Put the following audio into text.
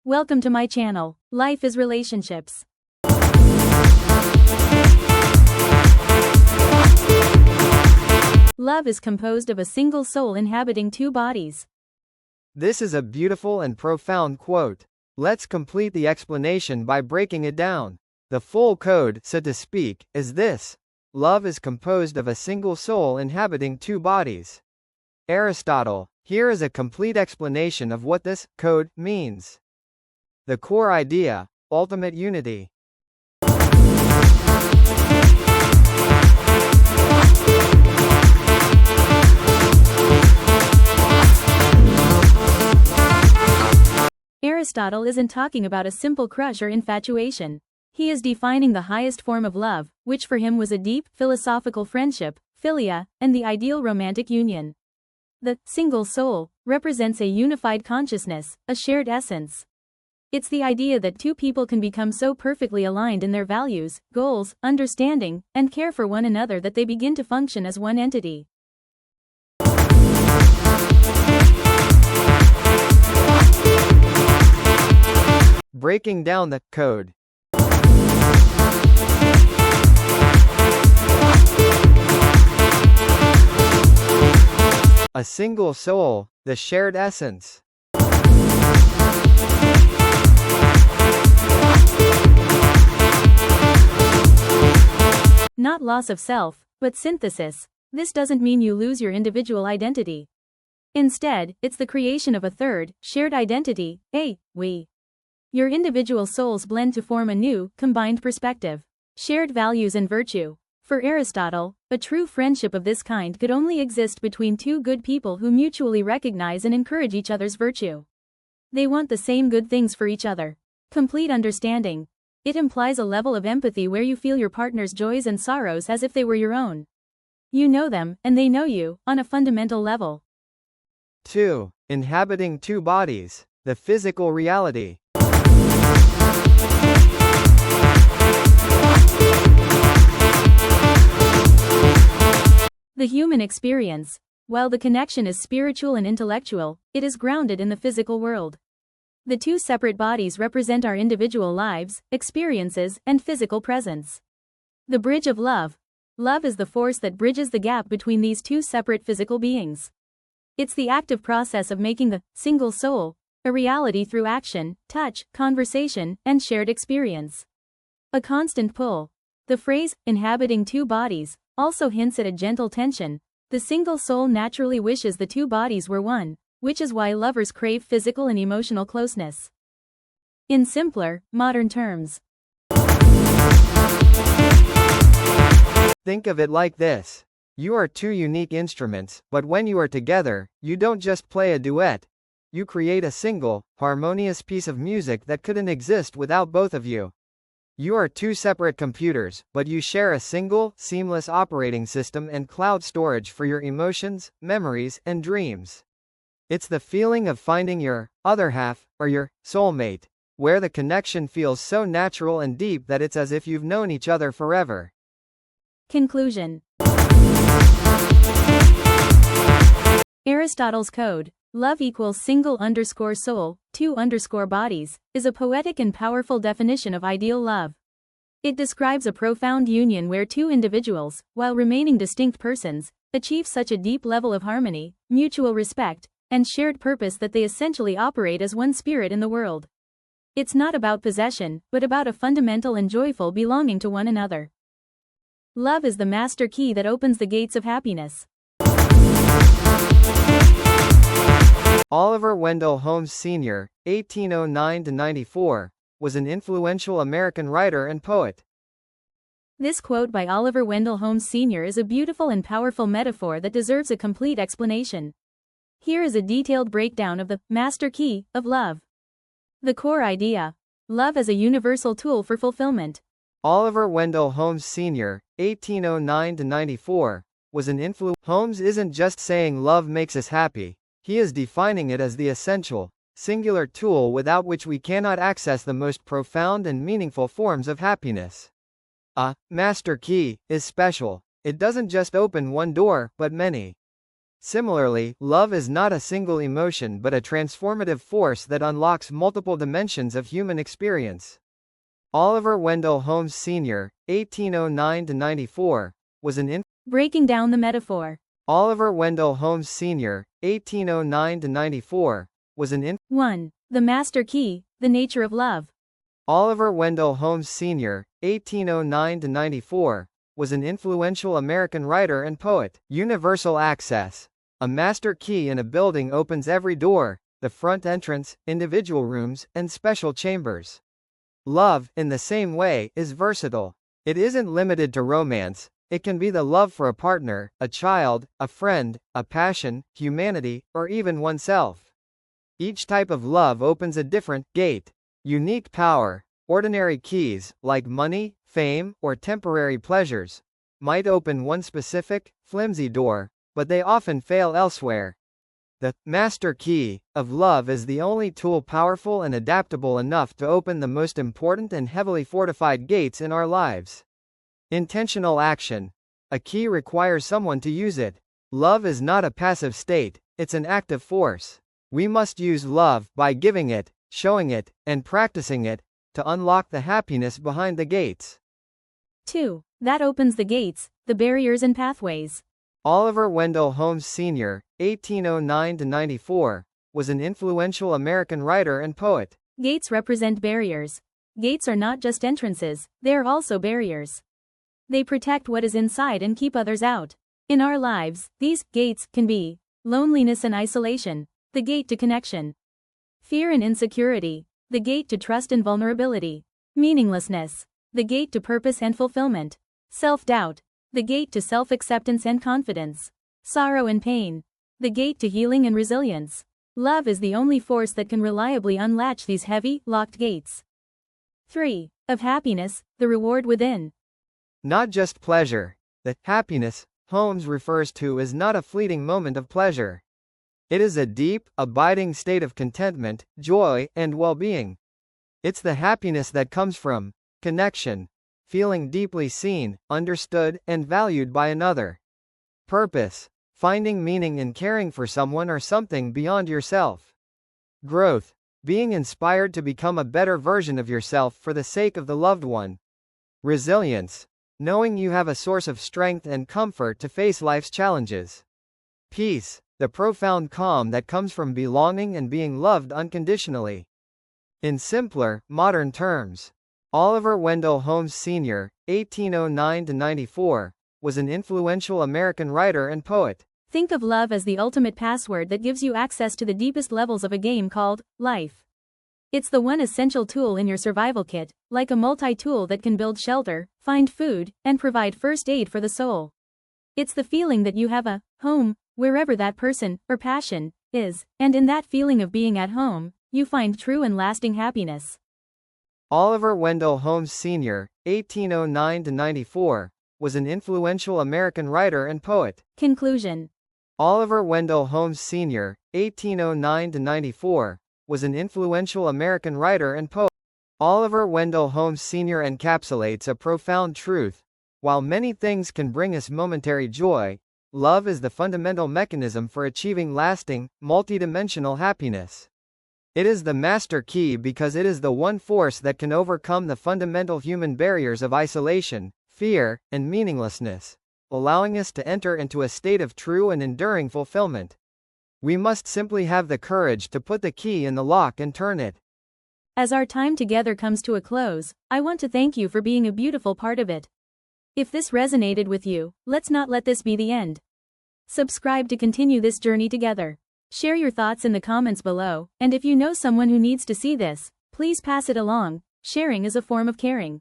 Welcome to my channel, Life is Relationships. Love is composed of a single soul inhabiting two bodies. This is a beautiful and profound quote. Let's complete the explanation by breaking it down. The full code, so to speak, is this. Love is composed of a single soul inhabiting two bodies. Aristotle. Here is a complete explanation of what this code means. The core idea, ultimate unity. Aristotle isn't talking about a simple crush or infatuation. He is defining the highest form of love, which for him was a deep, philosophical friendship, philia, and the ideal romantic union. The single soul represents a unified consciousness, a shared essence. It's the idea that two people can become so perfectly aligned in their values, goals, understanding, and care for one another that they begin to function as one entity. Breaking down the code. A single soul, the shared essence. Not loss of self, but synthesis. This doesn't mean you lose your individual identity. Instead, it's the creation of a third, shared identity, a we. Your individual souls blend to form a new, combined perspective, shared values and virtue. For Aristotle, a true friendship of this kind could only exist between two good people who mutually recognize and encourage each other's virtue. They want the same good things for each other. Complete understanding. It implies a level of empathy where you feel your partner's joys and sorrows as if they were your own. You know them, and they know you, on a fundamental level. 2. Inhabiting two bodies, the physical reality. The human experience, while the connection is spiritual and intellectual, it is grounded in the physical world. The two separate bodies represent our individual lives, experiences, and physical presence. The bridge of love. Love is the force that bridges the gap between these two separate physical beings. It's the active process of making the single soul a reality through action, touch, conversation, and shared experience. A constant pull. The phrase, inhabiting two bodies, also hints at a gentle tension. The single soul naturally wishes the two bodies were one, which is why lovers crave physical and emotional closeness. In simpler, modern terms. Think of it like this. You are two unique instruments, but when you are together, you don't just play a duet. You create a single, harmonious piece of music that couldn't exist without both of you. You are two separate computers, but you share a single, seamless operating system and cloud storage for your emotions, memories, and dreams. It's the feeling of finding your other half, or your soulmate, where the connection feels so natural and deep that it's as if you've known each other forever. Conclusion. Aristotle's code, love equals single_soul, two_bodies, is a poetic and powerful definition of ideal love. It describes a profound union where two individuals, while remaining distinct persons, achieve such a deep level of harmony, mutual respect, and shared purpose that they essentially operate as one spirit in the world. It's not about possession, but about a fundamental and joyful belonging to one another. Love is the master key that opens the gates of happiness. Oliver Wendell Holmes Sr., 1809–94, was an influential American writer and poet. This quote by Oliver Wendell Holmes Sr. is a beautiful and powerful metaphor that deserves a complete explanation. Here is a detailed breakdown of the master key of love. The core idea. Love as a universal tool for fulfillment. Oliver Wendell Holmes Sr., 1809–94, was an Holmes isn't just saying love makes us happy, he is defining it as the essential, singular tool without which we cannot access the most profound and meaningful forms of happiness. A master key is special. It doesn't just open one door, but many. Similarly, love is not a single emotion but a transformative force that unlocks multiple dimensions of human experience. Oliver Wendell Holmes Sr., 1809–94, was an Breaking down the metaphor. Oliver Wendell Holmes Sr., 1809–94, was an 1. The master key, the nature of love. Oliver Wendell Holmes Sr., 1809–94, was an influential American writer and poet. Universal access. A master key in a building opens every door, the front entrance, individual rooms, and special chambers. Love, in the same way, is versatile. It isn't limited to romance. It can be the love for a partner, a child, a friend, a passion, humanity, or even oneself. Each type of love opens a different gate. Unique power. Ordinary keys, like money, fame, or temporary pleasures, might open one specific, flimsy door, but they often fail elsewhere. The master key of love is the only tool powerful and adaptable enough to open the most important and heavily fortified gates in our lives. Intentional action. A key requires someone to use it. Love is not a passive state, it's an active force. We must use love by giving it, showing it, and practicing it, to unlock the happiness behind the gates. 2. That opens the gates, the barriers and pathways. Oliver Wendell Holmes Sr., 1809–94, was an influential American writer and poet. Gates represent barriers. Gates are not just entrances, they are also barriers. They protect what is inside and keep others out. In our lives, these gates can be loneliness and isolation, the gate to connection; fear and insecurity, the gate to trust and vulnerability; meaninglessness, the gate to purpose and fulfillment; self-doubt, the gate to self-acceptance and confidence; sorrow and pain, the gate to healing and resilience. Love is the only force that can reliably unlatch these heavy, locked gates. 3. Of happiness, the reward within. Not just pleasure. The happiness Holmes refers to is not a fleeting moment of pleasure. It is a deep, abiding state of contentment, joy, and well-being. It's the happiness that comes from connection, feeling deeply seen, understood, and valued by another. Purpose, finding meaning in caring for someone or something beyond yourself. Growth, being inspired to become a better version of yourself for the sake of the loved one. Resilience, knowing you have a source of strength and comfort to face life's challenges. Peace, the profound calm that comes from belonging and being loved unconditionally. In simpler, modern terms, Oliver Wendell Holmes Sr., 1809–94, was an influential American writer and poet. Think of love as the ultimate password that gives you access to the deepest levels of a game called life. It's the one essential tool in your survival kit, like a multi-tool that can build shelter, find food, and provide first aid for the soul. It's the feeling that you have a home, wherever that person, or passion, is, and in that feeling of being at home, you find true and lasting happiness. Oliver Wendell Holmes Sr., 1809–94, was an influential American writer and poet. Conclusion. Oliver Wendell Holmes Sr., 1809–94, was an influential American writer and poet. Oliver Wendell Holmes Sr. encapsulates a profound truth. While many things can bring us momentary joy, love is the fundamental mechanism for achieving lasting, multidimensional happiness. It is the master key because it is the one force that can overcome the fundamental human barriers of isolation, fear, and meaninglessness, allowing us to enter into a state of true and enduring fulfillment. We must simply have the courage to put the key in the lock and turn it. As our time together comes to a close, I want to thank you for being a beautiful part of it. If this resonated with you, let's not let this be the end. Subscribe to continue this journey together. Share your thoughts in the comments below, and if you know someone who needs to see this, please pass it along. Sharing is a form of caring.